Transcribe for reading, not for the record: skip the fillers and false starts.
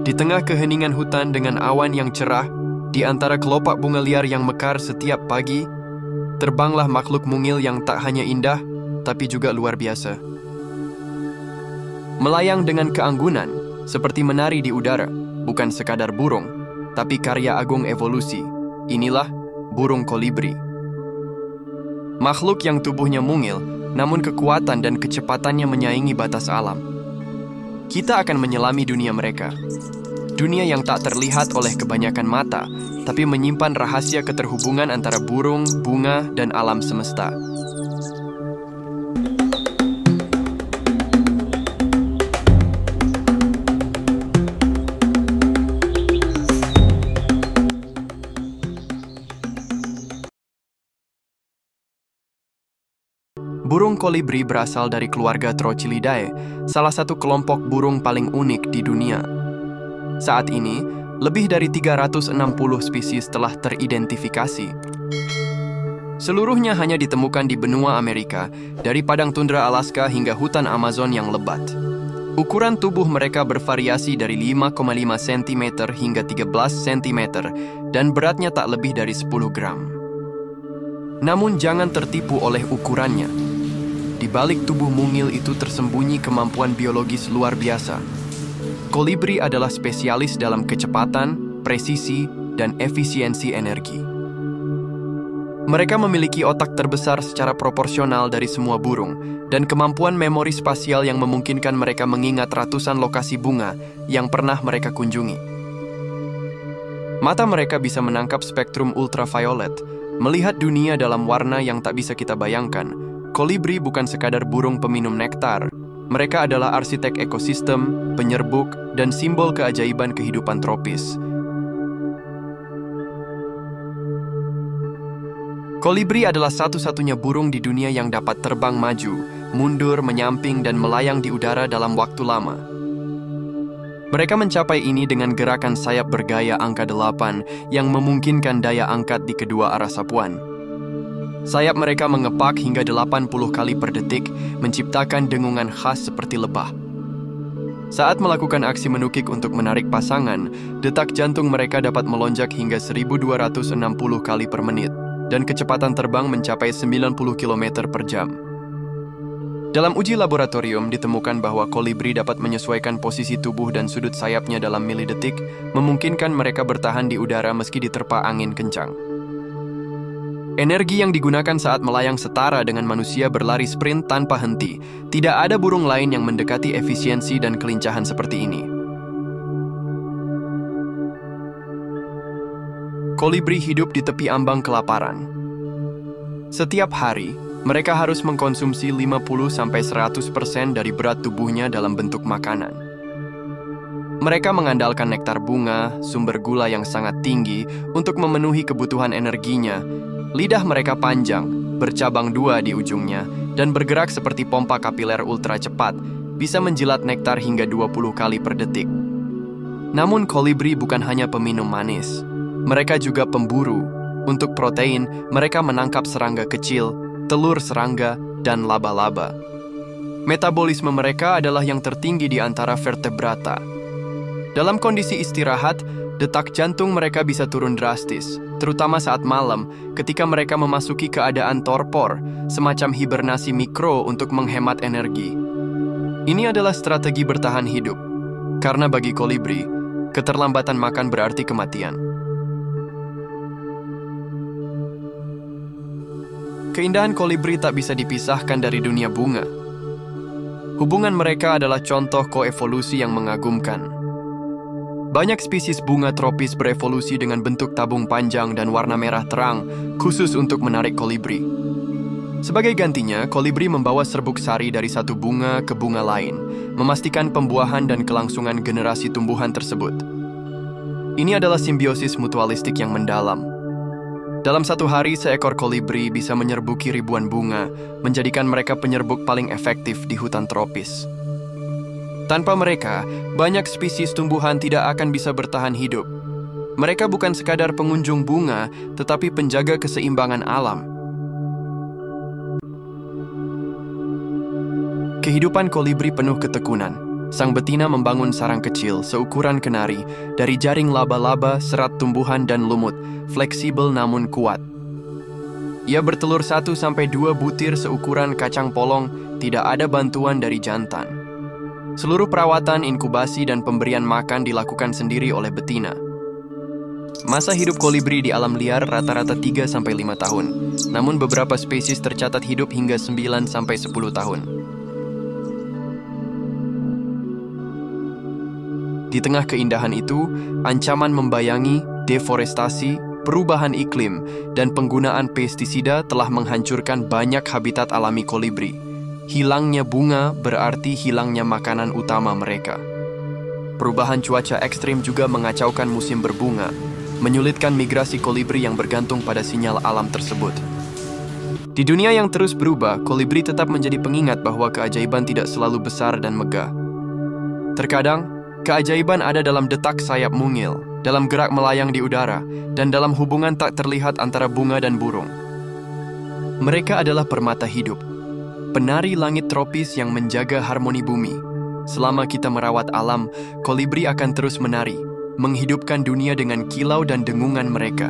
Di tengah keheningan hutan dengan awan yang cerah, di antara kelopak bunga liar yang mekar setiap pagi, terbanglah makhluk mungil yang tak hanya indah, tapi juga luar biasa. Melayang dengan keanggunan, seperti menari di udara, bukan sekadar burung, tapi karya agung evolusi. Inilah burung kolibri. Makhluk yang tubuhnya mungil, namun kekuatan dan kecepatannya menyaingi batas alam. Kita akan menyelami dunia mereka. Dunia yang tak terlihat oleh kebanyakan mata, tapi menyimpan rahasia keterhubungan antara burung, bunga, dan alam semesta. Burung kolibri berasal dari keluarga Trochilidae, salah satu kelompok burung paling unik di dunia. Saat ini, lebih dari 360 spesies telah teridentifikasi. Seluruhnya hanya ditemukan di benua Amerika, dari padang tundra Alaska hingga hutan Amazon yang lebat. Ukuran tubuh mereka bervariasi dari 5,5 cm hingga 13 cm, dan beratnya tak lebih dari 10 gram. Namun jangan tertipu oleh ukurannya. Di balik tubuh mungil itu tersembunyi kemampuan biologis luar biasa. Kolibri adalah spesialis dalam kecepatan, presisi, dan efisiensi energi. Mereka memiliki otak terbesar secara proporsional dari semua burung, dan kemampuan memori spasial yang memungkinkan mereka mengingat ratusan lokasi bunga yang pernah mereka kunjungi. Mata mereka bisa menangkap spektrum ultraviolet, melihat dunia dalam warna yang tak bisa kita bayangkan. Kolibri bukan sekadar burung peminum nektar. Mereka adalah arsitek ekosistem, penyerbuk, dan simbol keajaiban kehidupan tropis. Kolibri adalah satu-satunya burung di dunia yang dapat terbang maju, mundur, menyamping, dan melayang di udara dalam waktu lama. Mereka mencapai ini dengan gerakan sayap bergaya angka 8 yang memungkinkan daya angkat di kedua arah sapuan. Sayap mereka mengepak hingga 80 kali per detik, menciptakan dengungan khas seperti lebah. Saat melakukan aksi menukik untuk menarik pasangan, detak jantung mereka dapat melonjak hingga 1260 kali per menit, dan kecepatan terbang mencapai 90 km per jam. Dalam uji laboratorium, ditemukan bahwa kolibri dapat menyesuaikan posisi tubuh dan sudut sayapnya dalam milidetik, memungkinkan mereka bertahan di udara meski diterpa angin kencang. Energi yang digunakan saat melayang setara dengan manusia berlari sprint tanpa henti. Tidak ada burung lain yang mendekati efisiensi dan kelincahan seperti ini. Kolibri hidup di tepi ambang kelaparan. Setiap hari, mereka harus mengkonsumsi 50-100% dari berat tubuhnya dalam bentuk makanan. Mereka mengandalkan nektar bunga, sumber gula yang sangat tinggi, untuk memenuhi kebutuhan energinya. Lidah mereka panjang, bercabang 2 di ujungnya, dan bergerak seperti pompa kapiler ultra cepat, bisa menjilat nektar hingga 20 kali per detik. Namun kolibri bukan hanya peminum manis. Mereka juga pemburu. Untuk protein, mereka menangkap serangga kecil, telur serangga, dan laba-laba. Metabolisme mereka adalah yang tertinggi di antara vertebrata. Dalam kondisi istirahat, detak jantung mereka bisa turun drastis, terutama saat malam ketika mereka memasuki keadaan torpor, semacam hibernasi mikro untuk menghemat energi. Ini adalah strategi bertahan hidup, karena bagi kolibri, keterlambatan makan berarti kematian. Keindahan kolibri tak bisa dipisahkan dari dunia bunga. Hubungan mereka adalah contoh koevolusi yang mengagumkan. Banyak spesies bunga tropis berevolusi dengan bentuk tabung panjang dan warna merah terang, khusus untuk menarik kolibri. Sebagai gantinya, kolibri membawa serbuk sari dari satu bunga ke bunga lain, memastikan pembuahan dan kelangsungan generasi tumbuhan tersebut. Ini adalah simbiosis mutualistik yang mendalam. Dalam satu hari, seekor kolibri bisa menyerbuki ribuan bunga, menjadikan mereka penyerbuk paling efektif di hutan tropis. Tanpa mereka, banyak spesies tumbuhan tidak akan bisa bertahan hidup. Mereka bukan sekadar pengunjung bunga, tetapi penjaga keseimbangan alam. Kehidupan kolibri penuh ketekunan. Sang betina membangun sarang kecil seukuran kenari dari jaring laba-laba, serat tumbuhan dan lumut, fleksibel namun kuat. Ia bertelur 1-2 butir seukuran kacang polong, tidak ada bantuan dari jantan. Seluruh perawatan, inkubasi, dan pemberian makan dilakukan sendiri oleh betina. Masa hidup kolibri di alam liar rata-rata 3-5 tahun, namun beberapa spesies tercatat hidup hingga 9-10 tahun. Di tengah keindahan itu, ancaman membayangi, deforestasi, perubahan iklim, dan penggunaan pestisida telah menghancurkan banyak habitat alami kolibri. Hilangnya bunga berarti hilangnya makanan utama mereka. Perubahan cuaca ekstrim juga mengacaukan musim berbunga, menyulitkan migrasi kolibri yang bergantung pada sinyal alam tersebut. Di dunia yang terus berubah, kolibri tetap menjadi pengingat bahwa keajaiban tidak selalu besar dan megah. Terkadang, keajaiban ada dalam detak sayap mungil, dalam gerak melayang di udara, dan dalam hubungan tak terlihat antara bunga dan burung. Mereka adalah permata hidup, penari langit tropis yang menjaga harmoni bumi. Selama kita merawat alam, kolibri akan terus menari, menghidupkan dunia dengan kilau dan dengungan mereka.